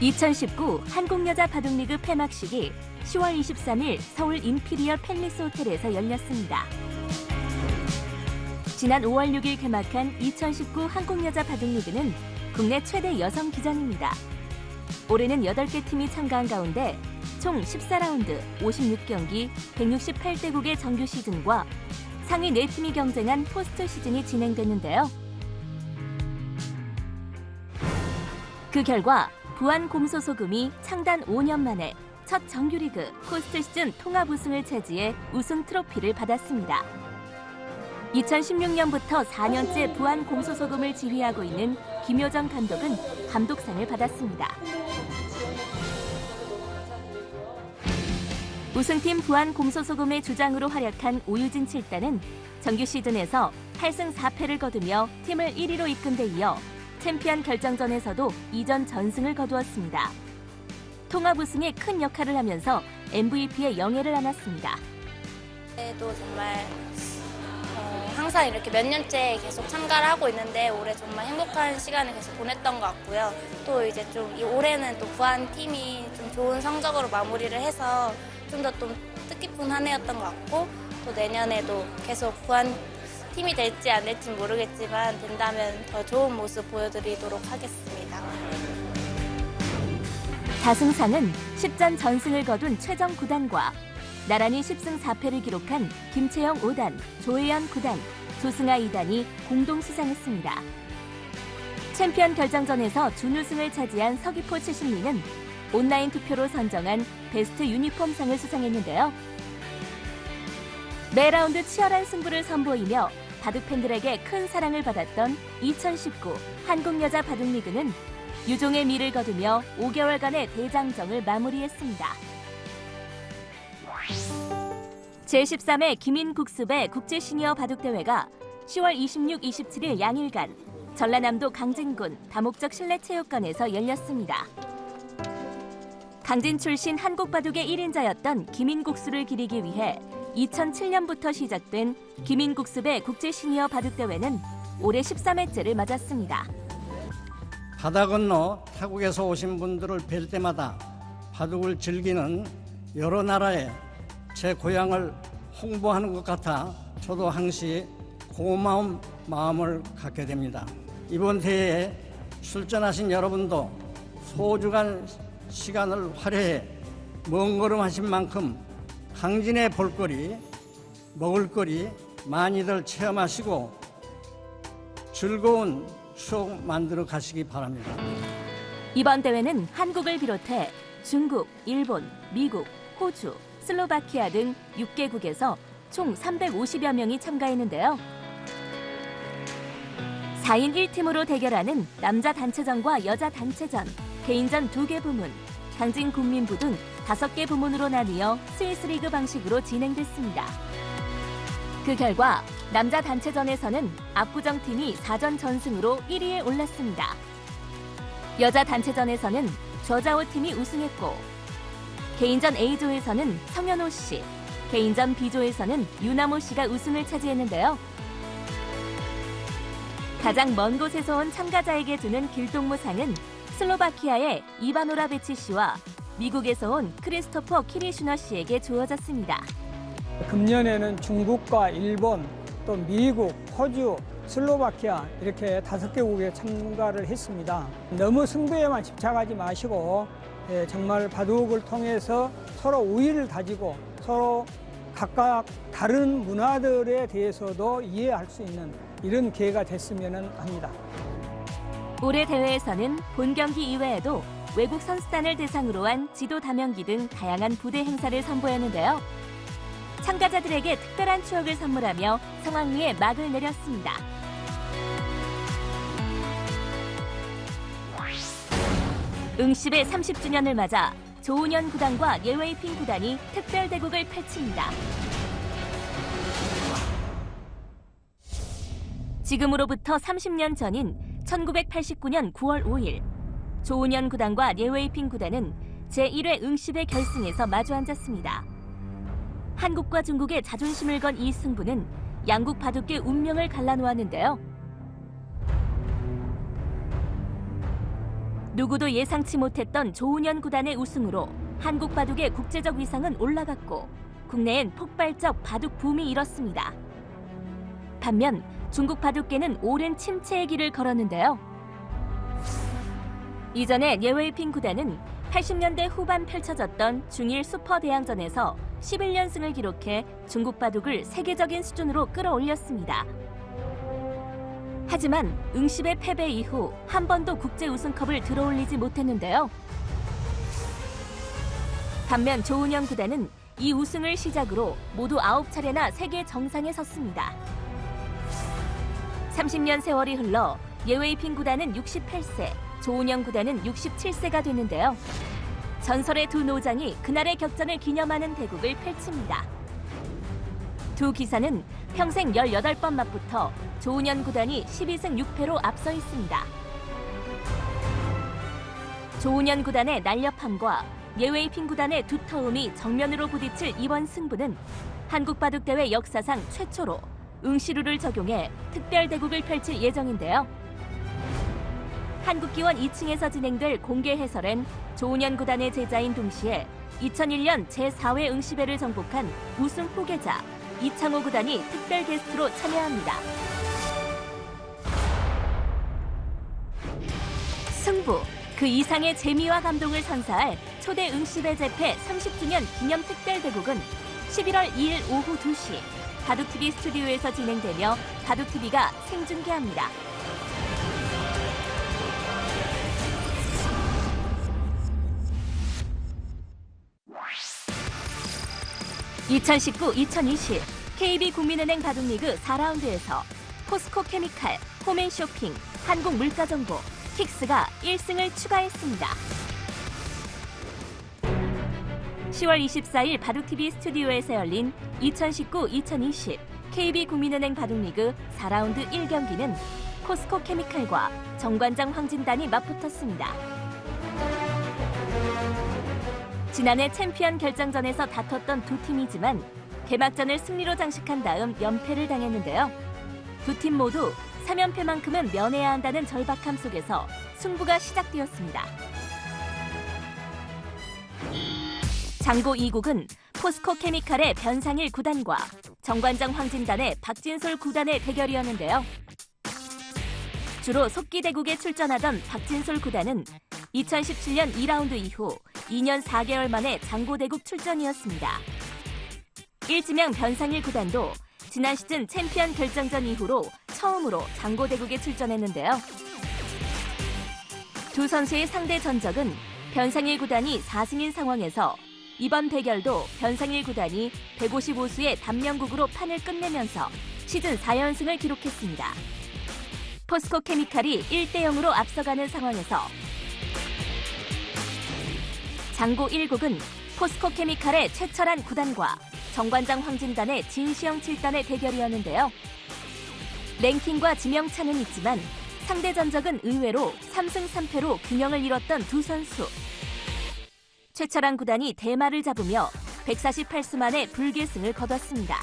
2019 한국여자바둑리그 폐막식이 10월 23일 서울 임피리얼 팰리스 호텔에서 열렸습니다. 지난 5월 6일 개막한 2019 한국여자바둑리그는 국내 최대 여성 기전입니다. 올해는 8개 팀이 참가한 가운데 총 14라운드 56경기 168대국의 정규 시즌과 상위 4팀이 경쟁한 포스트 시즌이 진행됐는데요. 그 결과 부안곰소소금이 창단 5년 만에 첫 정규리그 포스트 시즌 통합 우승을 차지해 우승 트로피를 받았습니다. 2016년부터 4년째 부안곰소소금을 지휘하고 있는 김효정 감독은 감독상을 받았습니다. 우승팀 부안곰소소금의 주장으로 활약한 오유진 7단은 정규 시즌에서 8승 4패를 거두며 팀을 1위로 이끈 데 이어 챔피언 결정전에서도 2전 전승을 거두었습니다. 통합 우승에 큰 역할을 하면서 MVP의 영예를 안았습니다. 또 정말 항상 이렇게 몇 년째 계속 참가를 하고 있는데 올해 정말 행복한 시간을 계속 보냈던 것 같고요. 또 이제 좀 올해는 또 부안 팀이 좀 좋은 성적으로 마무리를 해서 좀 더 좀 뜻깊은 한 해였던 것 같고 또 내년에도 계속 부안 팀이 될지 안 될지 모르겠지만 된다면 더 좋은 모습 보여드리도록 하겠습니다. 다승상은 10전 전승을 거둔 최정 9단과 나란히 10승 4패를 기록한 김채영 5단, 조혜연 9단, 조승아 2단이 공동 수상했습니다. 챔피언 결정전에서 준우승을 차지한 서귀포 70리는 온라인 투표로 선정한 베스트 유니폼상을 수상했는데요. 매 라운드 치열한 승부를 선보이며 바둑 팬들에게 큰 사랑을 받았던 2019 한국여자바둑리그는 유종의 미를 거두며 5개월간의 대장정을 마무리했습니다. 제13회 김인국수배 국제시니어 바둑대회가 10월 26, 27일 양일간 전라남도 강진군 다목적 실내체육관에서 열렸습니다. 강진 출신 한국바둑의 1인자였던 김인국수를 기리기 위해 2007년부터 시작된 김인국수배 국제시니어 바둑대회는 올해 13회째를 맞았습니다. 바다 건너 타국에서 오신 분들을 뵐 때마다 바둑을 즐기는 여러 나라의 제 고향을 홍보하는 것 같아 저도 항시 고마운 마음을 갖게 됩니다. 이번 대회에 출전하신 여러분도 소중한 시간을 활용해 먼 걸음 하신 만큼 강진의 볼거리, 먹을거리 많이들 체험하시고 즐거운 추억 만들어 가시기 바랍니다. 이번 대회는 한국을 비롯해 중국, 일본, 미국, 호주, 슬로바키아 등 6개국에서 총 350여 명이 참가했는데요. 4인 1팀으로 대결하는 남자 단체전과 여자 단체전, 개인전 2개 부문, 강진 국민부 등 5개 부문으로 나뉘어 스위스 리그 방식으로 진행됐습니다. 그 결과 남자 단체전에서는 압구정팀이 4전 전승으로 1위에 올랐습니다. 여자 단체전에서는 저자오 팀이 우승했고 개인전 A조에서는 성현호 씨, 개인전 B조에서는 유남호 씨가 우승을 차지했는데요. 가장 먼 곳에서 온 참가자에게 주는 길동무상은 슬로바키아의 이바노라베치 씨와 미국에서 온 크리스토퍼 키리슈너 씨에게 주어졌습니다. 금년에는 중국과 일본, 또 미국, 호주, 슬로바키아 이렇게 5개국에 참가를 했습니다. 너무 승부에만 집착하지 마시고 정말 바둑을 통해서 서로 우위를 다지고 서로 각각 다른 문화들에 대해서도 이해할 수 있는 이런 기회가 됐으면 합니다. 올해 대회에서는 본 경기 이외에도 외국 선수단을 대상으로 한 지도 다명기 등 다양한 부대 행사를 선보였는데요. 참가자들에게 특별한 추억을 선물하며 성황리에 막을 내렸습니다. 응시배 30주년을 맞아 조은현 구단과 예웨이핑 구단이 특별 대국을 펼칩니다. 지금으로부터 30년 전인 1989년 9월 5일 조은현 구단과 예웨이핑 구단은 제1회 응시배 결승에서 마주 앉았습니다. 한국과 중국의 자존심을 건 이 승부는 양국 바둑계 운명을 갈라놓았는데요. 누구도 예상치 못했던 조은현 구단의 우승으로 한국 바둑의 국제적 위상은 올라갔고 국내엔 폭발적 바둑 붐이 일었습니다. 반면 중국 바둑계는 오랜 침체의 길을 걸었는데요. 이전에 예웨이핑 구단은 80년대 후반 펼쳐졌던 중일 슈퍼대항전에서 11연승을 기록해 중국 바둑을 세계적인 수준으로 끌어올렸습니다. 하지만 응시배 패배 이후 한 번도 국제 우승컵을 들어올리지 못했는데요. 반면 조은현 구단은 이 우승을 시작으로 모두 9차례나 세계 정상에 섰습니다. 30년 세월이 흘러 예웨이핑 구단은 68세, 조은현 구단은 67세가 됐는데요. 전설의 두 노장이 그날의 격전을 기념하는 대국을 펼칩니다. 두 기사는 평생 18번 맞붙어 조은현 구단이 12승 6패로 앞서 있습니다. 조은현 구단의 날렵함과 예웨이핑 구단의 두터움이 정면으로 부딪힐 이번 승부는 한국바둑대회 역사상 최초로 응시룰을 적용해 특별대국을 펼칠 예정인데요. 한국기원 2층에서 진행될 공개 해설엔 조은현 구단의 제자인 동시에 2001년 제4회 응시배를 정복한 우승 후계자 이창호 구단이 특별 게스트로 참여합니다. 승부, 그 이상의 재미와 감동을 선사할 초대 응시배 재패 30주년 기념 특별대국은 11월 2일 오후 2시 바둑TV 스튜디오에서 진행되며 바둑TV가 생중계합니다. (2019-2020) KB국민은행 바둑리그 4라운드에서 포스코케미칼, 홈앤쇼핑, 한국물가정보, 킥스가 1승을 추가했습니다. 10월 24일 바둑TV 스튜디오에서 열린 2019-2020 KB국민은행 바둑리그 4라운드 1경기는 포스코케미칼과 정관장 황진단이 맞붙었습니다. 지난해 챔피언 결정전에서 다퉜던 두 팀이지만 개막전을 승리로 장식한 다음 연패를 당했는데요. 두 팀 모두 3연패만큼은 면해야 한다는 절박함 속에서 승부가 시작되었습니다. 장고 2국은 포스코케미칼의 변상일 9단과 정관장 황진단의 박진솔 9단의 대결이었는데요. 주로 속기대국에 출전하던 박진솔 9단은 2017년 2라운드 이후 2년 4개월 만에 장고대국 출전이었습니다. 일지명 변상일 9단도 지난 시즌 챔피언 결정전 이후로 처음으로 장고대국에 출전했는데요. 두 선수의 상대 전적은 변상일 9단이 4승인 상황에서 이번 대결도 변상일 9단이 155수의 단명국으로 판을 끝내면서 시즌 4연승을 기록했습니다. 포스코케미칼이 1대0으로 앞서가는 상황에서 장고 1국은 포스코케미칼의 최철한 9단과 정관장 황진단의 진시영 7단의 대결이었는데요. 랭킹과 지명차는 있지만 상대 전적은 의외로 3승 3패로 균형을 잃었던 두 선수. 최철한 9단이 대마를 잡으며 148수 만에 불계승을 거뒀습니다.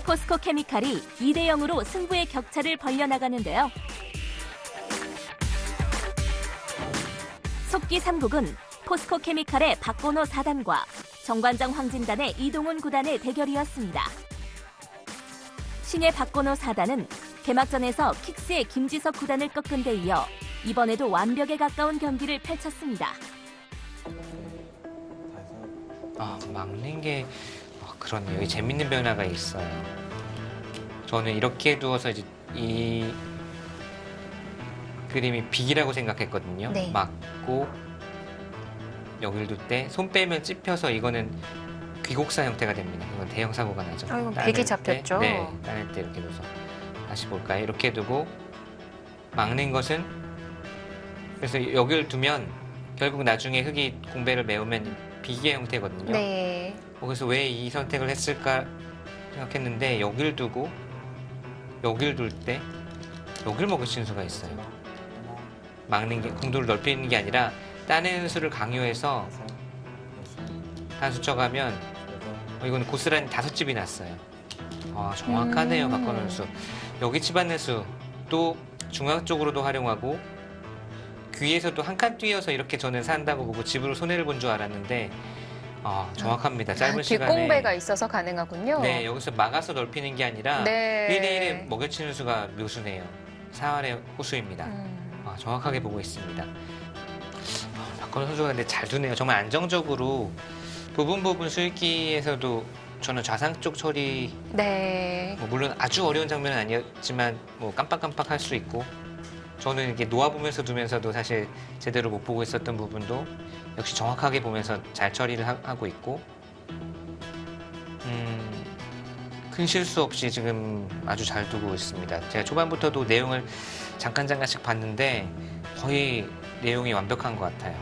포스코케미칼이 2대0으로 승부의 격차를 벌려나가는데요. 속기 3국은 포스코케미칼의 박건호 4단과 정관장 황진단의 이동훈 9단의 대결이었습니다. 신의 박건호 4단은 개막전에서 킥스의 김지석 9단을 꺾은 데 이어 이번에도 완벽에 가까운 경기를 펼쳤습니다. 막는 게 그러네요. 여기 재밌는 변화가 있어요. 저는 이렇게 두어서 이제 이 그림이 빅이라고 생각했거든요. 네. 막고 여길 둘 때 손 빼면 찝혀서 이거는 귀곡사 형태가 됩니다. 이건 대형 사고가 나죠. 이건 따낼 빅이 때, 잡혔죠. 네, 따낼 때 이렇게 둬서 다시 볼까요? 이렇게 두고 막는 것은 그래서 여기를 두면 결국 나중에 흙이 공배를 메우면 비기의 형태거든요. 네. 그래서 왜 이 선택을 했을까 생각했는데 여길 두고 여길 둘 때 여길 먹으신 수가 있어요. 막는 게 공도를 넓히는 게 아니라 따내는 수를 강요해서 단수 쳐가면 이건 고스란히 5집이 났어요. 정확하네요. 박건호 선수. 여기 집안내 수 또 중앙 쪽으로도 활용하고 귀에서도 한 칸 뛰어서 이렇게 저는 산다고 보고 집으로 손해를 본 줄 알았는데 정확합니다. 짧은 시간에 뒷공배가 있어서 가능하군요. 네, 여기서 막아서 넓히는 게 아니라 네. 1대1에 먹여치는 수가 묘수네요. 4할의 호수입니다. 정확하게 보고 있습니다. 박건우 선수가 근데 잘 두네요. 정말 안정적으로 부분 수익기에서도 저는 좌상 쪽 처리 네. 뭐 물론 아주 어려운 장면은 아니었지만 뭐 깜빡깜빡 할 수 있고 저는 이게 놓아보면서 두면서도 사실 제대로 못 보고 있었던 부분도 역시 정확하게 보면서 잘 처리를 하고 있고 큰 실수 없이 지금 아주 잘 두고 있습니다. 제가 초반부터도 내용을 잠깐씩 봤는데 거의 내용이 완벽한 것 같아요.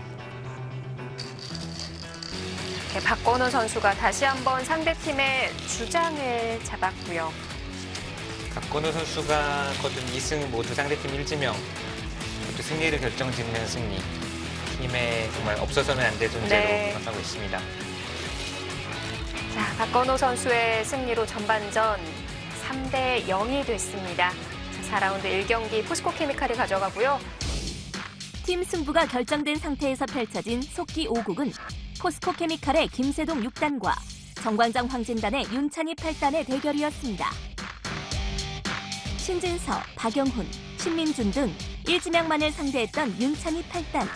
네, 박건우 선수가 다시 한번 상대팀의 주장을 잡았고요. 박건우 선수가 거둔 2승 모두 상대팀 1지명, 또 승리를 결정짓는 승리. 팀에 정말 없어서는 안 될 존재로 네. 생각하고 있습니다. 자, 박건우 선수의 승리로 전반전 3대 0이 됐습니다. 자, 4라운드 1경기 포스코 케미칼이 가져가고요. 팀 승부가 결정된 상태에서 펼쳐진 속기 5국은 포스코 케미칼의 김세동 6단과 정관장 황진단의 윤찬희 8단의 대결이었습니다. 신진서, 박영훈, 신민준 등 1지명만을 상대했던 윤찬희 8단.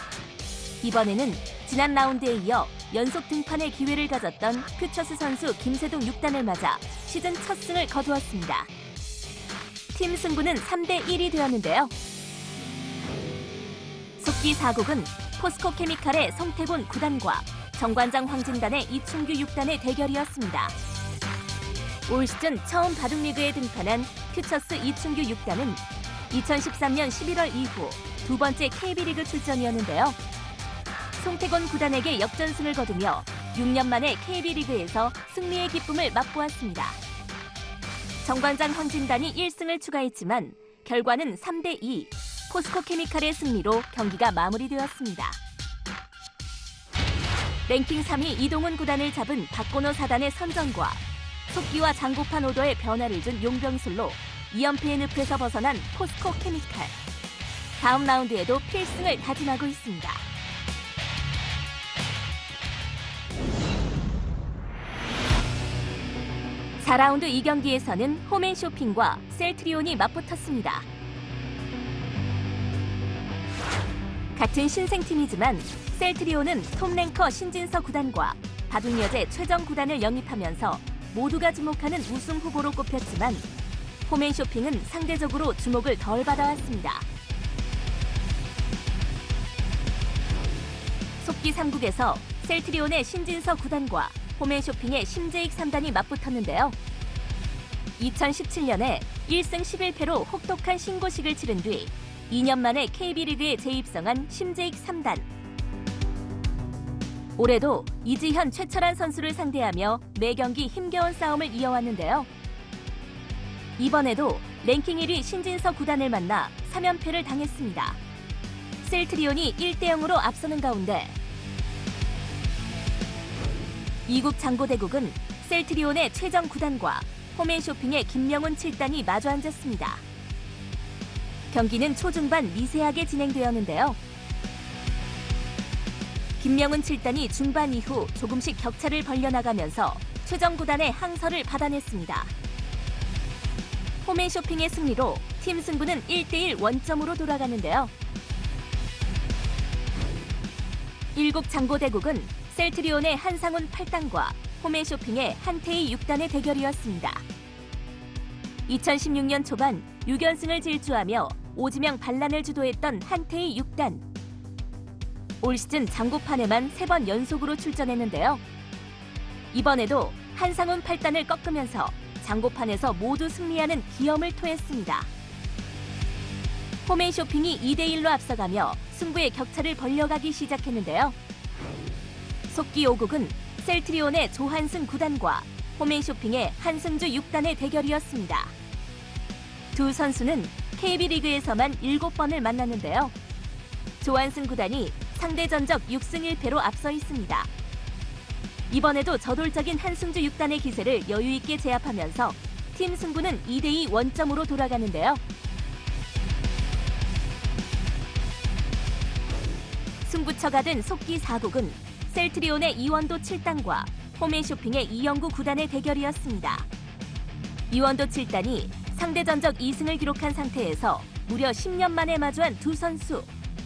이번에는 지난 라운드에 이어 연속 등판의 기회를 가졌던 퓨처스 선수 김세동 6단을 맞아 시즌 첫 승을 거두었습니다. 팀 승부는 3대 1이 되었는데요. 속기 4국은 포스코 케미칼의 성태곤 9단과 정관장 황진단의 이충규 6단의 대결이었습니다. 올 시즌 처음 바둑리그에 등판한 퓨처스 이충규 6단은 2013년 11월 이후 두 번째 KB리그 출전이었는데요. 송태곤 9단에게 역전승을 거두며 6년 만에 KB리그에서 승리의 기쁨을 맛보았습니다. 정관장 황진단이 1승을 추가했지만 결과는 3대 2, 포스코 케미칼의 승리로 경기가 마무리되었습니다. 랭킹 3위 이동훈 9단을 잡은 박건호 4단의 선전과 속기와 장고판 오더의 변화를 준 용병술로 2연패의 늪에서 벗어난 포스코 케미칼. 다음 라운드에도 필승을 다짐하고 있습니다. (4라운드) 2경기에서는 홈앤쇼핑과 셀트리온이 맞붙었습니다. 같은 신생팀이지만 셀트리온은 톱랭커 신진서 9단과 바둑여제 최정 9단을 영입하면서 모두가 주목하는 우승 후보로 꼽혔지만 홈앤쇼핑은 상대적으로 주목을 덜 받아왔습니다. 속기 3국에서 셀트리온의 신진서 9단과 홈앤쇼핑의 심재익 3단이 맞붙었는데요. 2017년에 1승 11패로 혹독한 신고식을 치른 뒤 2년 만에 KB리그에 재입성한 심재익 3단. 올해도 이지현, 최철한 선수를 상대하며 매경기 힘겨운 싸움을 이어왔는데요. 이번에도 랭킹 1위 신진서 9단을 만나 3연패를 당했습니다. 셀트리온이 1대0으로 앞서는 가운데 이국 장고대국은 셀트리온의 최정 9단과 홈앤쇼핑의 김명훈 7단이 마주 앉았습니다. 경기는 초중반 미세하게 진행되었는데요. 김명훈 7단이 중반 이후 조금씩 격차를 벌려나가면서 최정 9단의 항서를 받아냈습니다. 홈앤쇼핑의 승리로 팀 승부는 1대1 원점으로 돌아가는데요. 일국 장고대국은 셀트리온의 한상훈 8단과 홈앤쇼핑의 한태희 6단의 대결이었습니다. 2016년 초반 6연승을 질주하며 오지명 반란을 주도했던 한태희 6단. 올 시즌 장고판에만 3번 연속으로 출전했는데요. 이번에도 한상훈 8단을 꺾으면서 장고판에서 모두 승리하는 기염을 토했습니다. 홈앤쇼핑이 2대1로 앞서가며 승부의 격차를 벌려가기 시작했는데요. 속기 5국은 셀트리온의 조한승 9단과 홈앤쇼핑의 한승주 6단의 대결이었습니다. 두 선수는 KB리그에서만 7번을 만났는데요. 조한승 9단이 상대 전적 6승 1패로 앞서 있습니다. 이번에도 저돌적인 한승주 6단의 기세를 여유 있게 제압하면서 팀 승부는 2대2 원점으로 돌아가는데요. 승부처가 된 속기 4국은 셀트리온의 이원도 7단과 홈앤쇼핑의 이영구 9단의 대결이었습니다. 이원도 7단이 상대 전적 2승을 기록한 상태에서 무려 10년 만에 마주한 두 선수.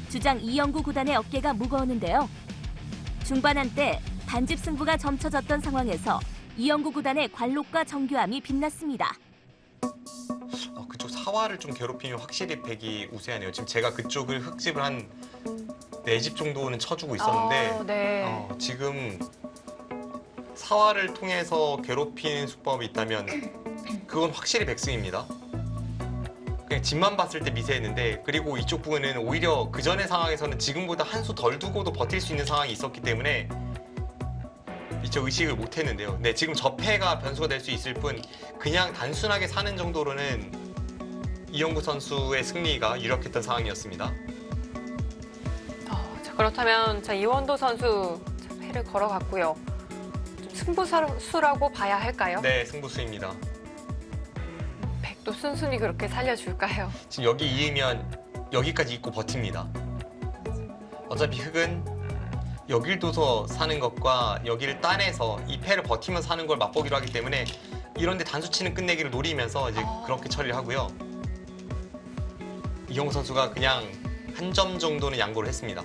주장 이영구 9단의 어깨가 무거웠는데요. 중반 한때 반집 승부가 점쳐졌던 상황에서 이영구 9단의 관록과 정교함이 빛났습니다. 그쪽 사화를 좀 괴롭히면 확실히 백이 우세하네요. 지금 제가 그쪽을 흙집을 한 4집 정도는 쳐주고 있었는데 네. 지금 사화를 통해서 괴롭히는 수법이 있다면 그건 확실히 백승입니다. 그냥 집만 봤을 때 미세했는데, 그리고 이쪽 부분은 오히려 그 전의 상황에서는 지금보다 한 수 덜 두고도 버틸 수 있는 상황이 있었기 때문에 이쪽 의식을 못했는데요. 네, 지금 접해가 변수가 될 수 있을 뿐 그냥 단순하게 사는 정도로는 이영구 선수의 승리가 유력했던 상황이었습니다. 자, 그렇다면 이원도 선수 패를 걸어갔고요. 좀 승부수라고 봐야 할까요? 네, 승부수입니다. 백도 순순히 그렇게 살려줄까요? 지금 여기 이으면 여기까지 있고 버팁니다. 어차피 흙은 여길 둬서 사는 것과 여기를 따내서 이 패를 버티면서 사는 걸 맛보기로 하기 때문에 이런데 단수 치는 끝내기를 노리면서 이제 그렇게 처리를 하고요. 이영구 선수가 그냥 한 점 정도는 양보를 했습니다.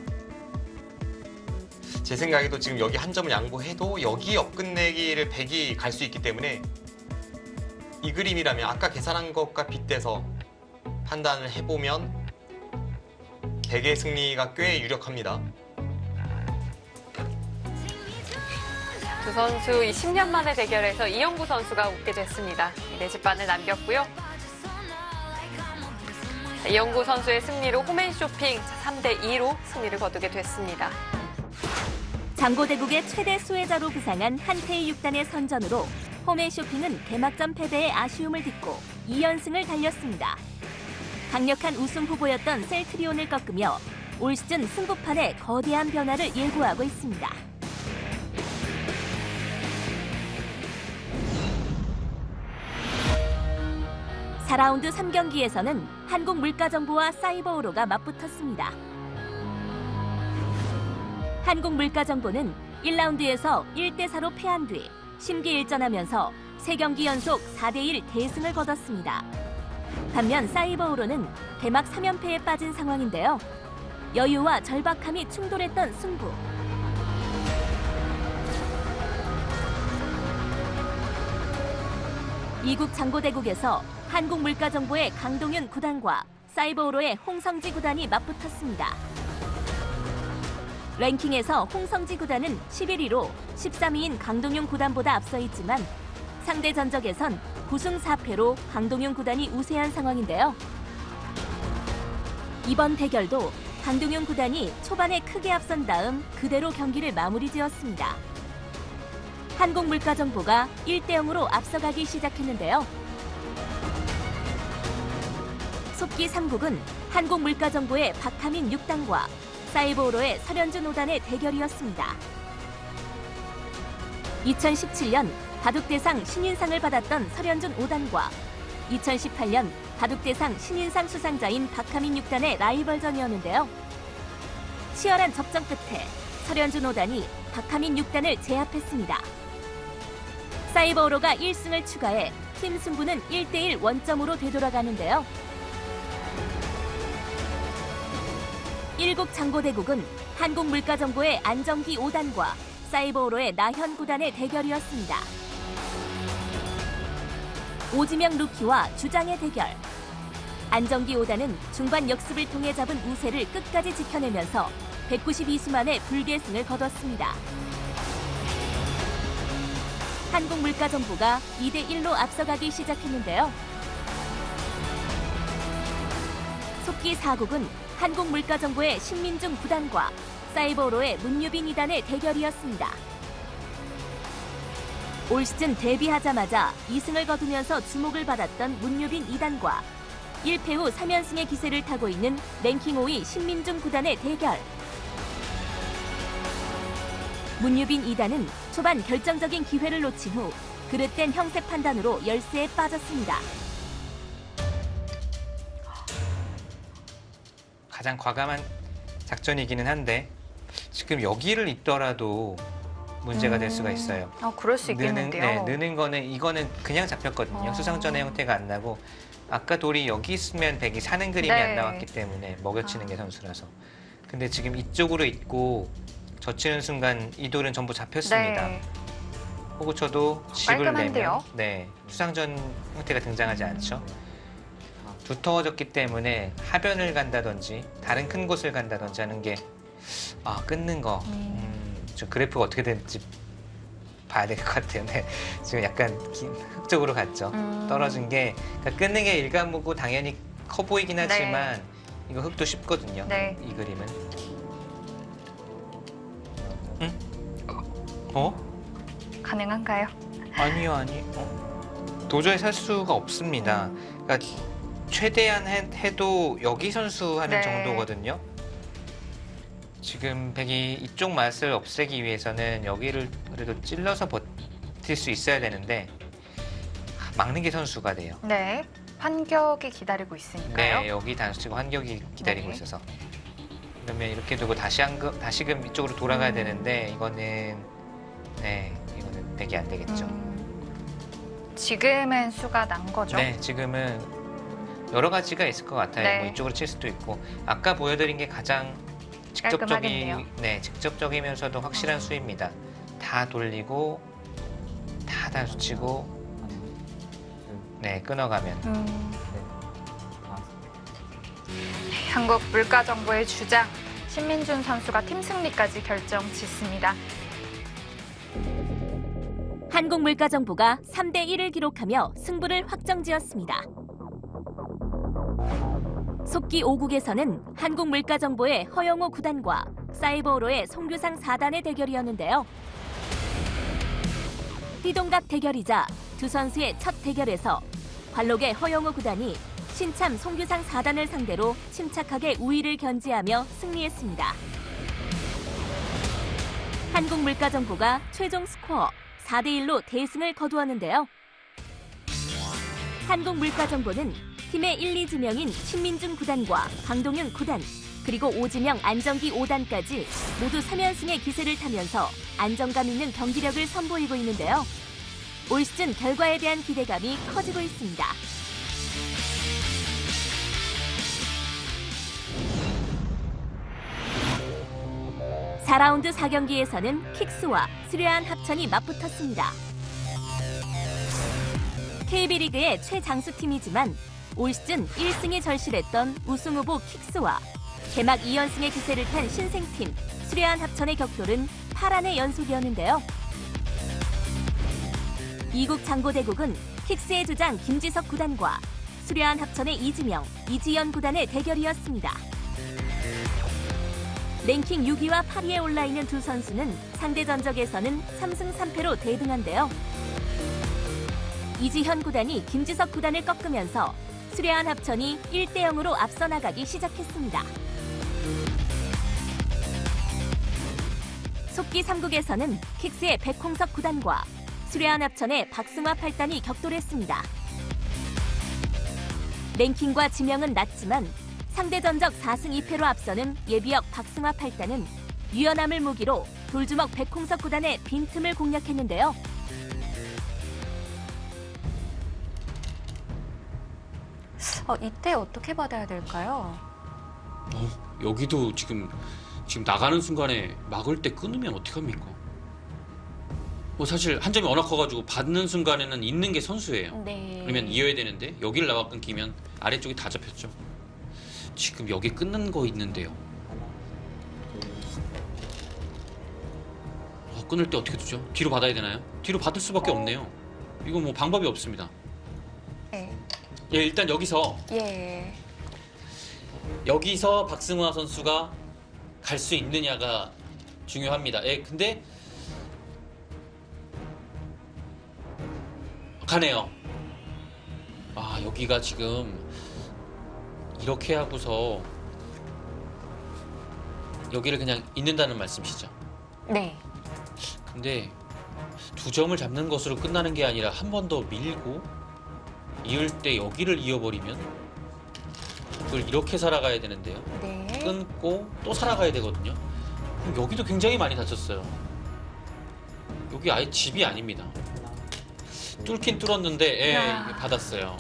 제 생각에도 지금 여기 한 점을 양보해도 여기 옆끝내기를 백이 갈 수 있기 때문에 이 그림이라면 아까 계산한 것과 빗대서 판단을 해보면 백의 승리가 꽤 유력합니다. 두 선수 이 10년 만의 대결에서 이영구 선수가 웃게 됐습니다. 4집반을 남겼고요. 이영구 선수의 승리로 홈앤쇼핑 3대2로 승리를 거두게 됐습니다. 장고대국의 최대 수혜자로 부상한 한태희 6단의 선전으로 홈앤쇼핑은 개막전 패배에 아쉬움을 딛고 2연승을 달렸습니다. 강력한 우승 후보였던 셀트리온을 꺾으며 올 시즌 승부판에 거대한 변화를 예고하고 있습니다. (4라운드) 3경기에서는 한국물가정보와 사이버오로가 맞붙었습니다. 한국물가정보는 1라운드에서 1대4로 패한 뒤 심기일전하면서 3경기 연속 4대1 대승을 거뒀습니다. 반면 사이버오로는 개막 3연패에 빠진 상황인데요. 여유와 절박함이 충돌했던 승부. 이국 장고대국에서 한국물가정보의 강동윤 9단과 사이버오로의 홍성지 9단이 맞붙었습니다. 랭킹에서 홍성지 9단은 11위로 13위인 강동윤 9단보다 앞서 있지만 상대 전적에선 9승 4패로 강동윤 9단이 우세한 상황인데요. 이번 대결도 강동윤 9단이 초반에 크게 앞선 다음 그대로 경기를 마무리 지었습니다. 한국물가정보가 1대0으로 앞서가기 시작했는데요. 속기 3국은 한국물가정보의 박하민 6단과 사이버오로의 설현준 5단의 대결이었습니다. 2017년 바둑대상 신인상을 받았던 설현준 5단과 2018년 바둑대상 신인상 수상자인 박하민 6단의 라이벌전이었는데요. 치열한 접전 끝에 설현준 5단이 박하민 6단을 제압했습니다. 사이버오로가 1승을 추가해 팀 승부는 1대1 원점으로 되돌아가는데요. 1국 장고대국은 한국물가정보의 안정기 5단과 사이버오로의 나현 9단의 대결이었습니다. 오지명 루키와 주장의 대결. 안정기 5단은 중반 역습을 통해 잡은 우세를 끝까지 지켜내면서 192수 만에 불계승을 거뒀습니다. 한국물가정보가 2대1로 앞서가기 시작했는데요. 속기 4국은 한국물가정보의 신민중 9단과 사이버오로의 문유빈 2단의 대결이었습니다. 올 시즌 데뷔하자마자 2승을 거두면서 주목을 받았던 문유빈 2단과 1패 후 3연승의 기세를 타고 있는 랭킹 5위 신민중 9단의 대결. 문유빈 2단은 초반 결정적인 기회를 놓친 후 그릇된 형세 판단으로 열세에 빠졌습니다. 가장 과감한 작전이기는 한데 지금 여기를 잇더라도 문제가 될 수가 있어요. 그럴 수 있겠는데요. 느는 거는 이거는 그냥 잡혔거든요. 수상전의 형태가 안 나고 아까 돌이 여기 있으면 백이 사는 그림이 네. 안 나왔기 때문에 먹여치는 게 선수라서. 근데 지금 이쪽으로 있고 젖히는 순간 이 돌은 전부 잡혔습니다. 네. 호구쳐도 집을 깔끔한데요? 내면 네, 수상전 형태가 등장하지 않죠. 두터워졌기 때문에 하변을 간다든지 다른 큰 곳을 간다든지 하는 게 끊는 거. 저 그래프가 어떻게 될지 봐야 될 것 같아요. 네. 지금 약간 흑쪽으로 갔죠. 떨어진 게 그러니까 끊는 게 일가무고 당연히 커 보이긴 하지만 이거 흑도 쉽거든요. 네. 이 그림은. 가능한가요? 아니요. 도저히 살 수가 없습니다. 그러니까 최대한 해도 여기 선수 하는 네. 정도거든요. 지금 백이 이쪽 맛을 없애기 위해서는 여기를 그래도 찔러서 버틸 수 있어야 되는데 막는 게 선수가 돼요. 네. 환격이 기다리고 있으니까요. 네, 여기 단수치고 환격이 기다리고 네. 있어서 그러면 이렇게 두고 다시금 이쪽으로 돌아가야 되는데 이거는 백이 안 되겠죠. 지금은 수가 난 거죠? 네, 지금은 여러 가지가 있을 것 같아요. 네. 뭐 이쪽으로 칠 수도 있고 아까 보여드린 게 가장 깔끔하겠네요. 직접적이면서도 확실한 수입니다. 다 돌리고 다 단수치고 끊어가면. 한국 물가정보의 주장 신민준 선수가 팀 승리까지 결정 짓습니다. 한국물가정보가 3대1을 기록하며 승부를 확정지었습니다. 속기 5국에서는 한국물가정보의 허영호 9단과 사이버오로의 송규상 4단의 대결이었는데요. 띠동갑 대결이자 두 선수의 첫 대결에서 관록의 허영호 9단이 신참 송규상 4단을 상대로 침착하게 우위를 견지하며 승리했습니다. 한국물가정보가 최종 스코어 4대1로 대승을 거두었는데요. 한국물가정보는 팀의 1, 2지명인 신민준 9단과 강동윤 9단, 그리고 5지명 안정기 5단까지 모두 3연승의 기세를 타면서 안정감 있는 경기력을 선보이고 있는데요. 올 시즌 결과에 대한 기대감이 커지고 있습니다. (4라운드) 4경기에서는 킥스와 수려한 합천이 맞붙었습니다. KB리그의 최장수팀이지만 올 시즌 1승이 절실했던 우승후보 킥스와 개막 2연승의 기세를 탄 신생팀 수려한 합천의 격돌은 8안의 연속이었는데요. 이국 장고대국은 킥스의 주장 김지석 9단과 수려한 합천의 이지명, 이지연 9단의 대결이었습니다. 랭킹 6위와 8위에 올라있는 두 선수는 상대 전적에서는 3승 3패로 대등한데요. 이지현 9단이 김지석 9단을 꺾으면서 수려한 합천이 1대0으로 앞서 나가기 시작했습니다. 속기 3국에서는 킥스의 백홍석 9단과 수려한 합천의 박승화 8단이 격돌했습니다. 랭킹과 지명은 낮지만 상대 전적 4승 2패로 앞서는 예비역 박승화 8단은 유연함을 무기로 돌주먹 백홍석 9단의 빈틈을 공략했는데요. 이때 어떻게 받아야 될까요? 여기도 지금 나가는 순간에 막을 때 끊으면 어떡합니까? 뭐 사실 한 점이 워낙 커가지고 받는 순간에는 있는 게 선수예요. 네. 그러면 이어야 되는데 여기를 나와 끊기면 아래쪽이 다 잡혔죠. 지금 여기 끊는 거 있는데요. 끊을 때 어떻게 두죠? 뒤로 받아야 되나요? 뒤로 받을 수밖에 없네요. 이거 뭐 방법이 없습니다. 네. 예, 일단 여기서 박승화 선수가 갈 수 있느냐가 중요합니다. 예, 근데 가네요. 여기가 지금 이렇게 하고서 여기를 그냥 잇는다는 말씀이시죠? 네. 근데 두 점을 잡는 것으로 끝나는 게 아니라 한 번 더 밀고 이을 때 여기를 이어버리면 그걸 이렇게 살아가야 되는데요. 네. 끊고 또 살아가야 되거든요. 여기도 굉장히 많이 다쳤어요. 여기 아예 집이 아닙니다. 뚫긴 뚫었는데 야. 받았어요.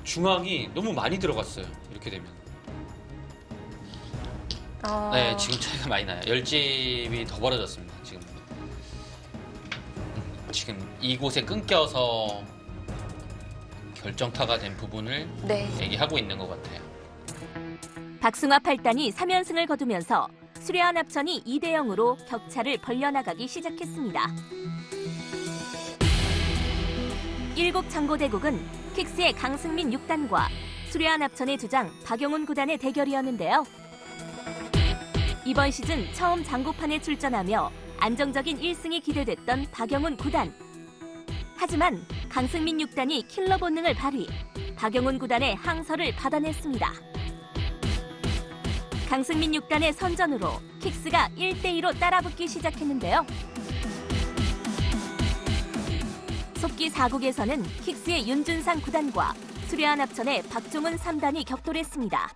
중앙이 너무 많이 들어갔어요. 이렇게 되면. 네, 지금 차이가 많이 나요. 열집이 더 벌어졌습니다. 지금 이곳에 끊겨서 결정타가 된 부분을 네. 얘기하고 있는 것 같아요. 박승화 8단이 3연승을 거두면서 수려한 합천이 2대 0으로 격차를 벌려나가기 시작했습니다. 7 창고대국은 킥스의 강승민 6단과 수려한 합천의 주장 박영훈 9단의 대결이었는데요. 이번 시즌 처음 장고판에 출전하며 안정적인 1승이 기대됐던 박영훈 9단. 하지만 강승민 6단이 킬러 본능을 발휘, 박영훈 9단의 항서를 받아냈습니다. 강승민 6단의 선전으로 킥스가 1대2로 따라붙기 시작했는데요. 속기 4국에서는 킥스의 윤준상 9단과 수려한 합천의 박종훈 3단이 격돌했습니다.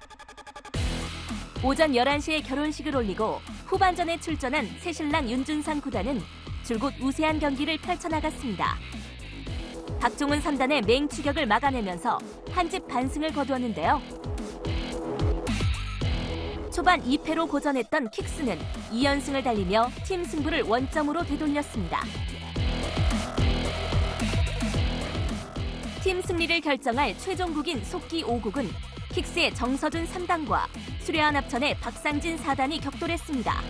오전 11시에 결혼식을 올리고 후반전에 출전한 새신랑 윤준상 9단은 줄곧 우세한 경기를 펼쳐나갔습니다. 박종훈 3단의 맹추격을 막아내면서 한 집 반승을 거두었는데요. 초반 2패로 고전했던 킥스는 2연승을 달리며 팀 승부를 원점으로 되돌렸습니다. 팀 승리를 결정할 최종국인 속기 5국은 킥스의 정서준 3단과 수려한 합천의 박상진 4단이 격돌했습니다.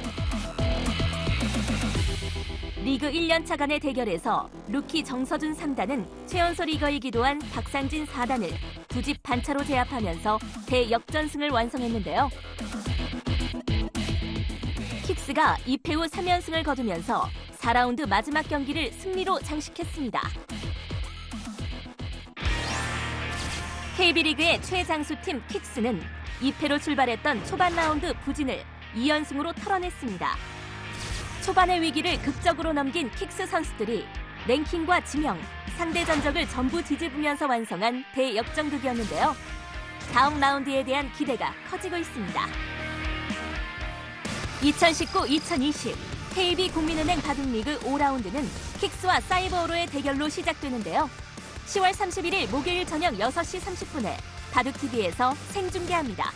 리그 1년차 간의 대결에서 루키 정서준 3단은 최연소 리거에 기도한 박상진 4단을 2집 반차로 제압하면서 대역전승을 완성했는데요. 킥스가 2패 후 3연승을 거두면서 4라운드 마지막 경기를 승리로 장식했습니다. KB리그의 최장수팀 킥스는 2패로 출발했던 초반 라운드 부진을 2연승으로 털어냈습니다. 초반의 위기를 극적으로 넘긴 킥스 선수들이 랭킹과 지명, 상대 전적을 전부 뒤집으면서 완성한 대역전극이었는데요. 다음 라운드에 대한 기대가 커지고 있습니다. 2019-2020 KB국민은행 바둑리그 5라운드는 킥스와 사이버오로의 대결로 시작되는데요. 10월 31일 목요일 저녁 6시 30분에 바둑TV에서 생중계합니다.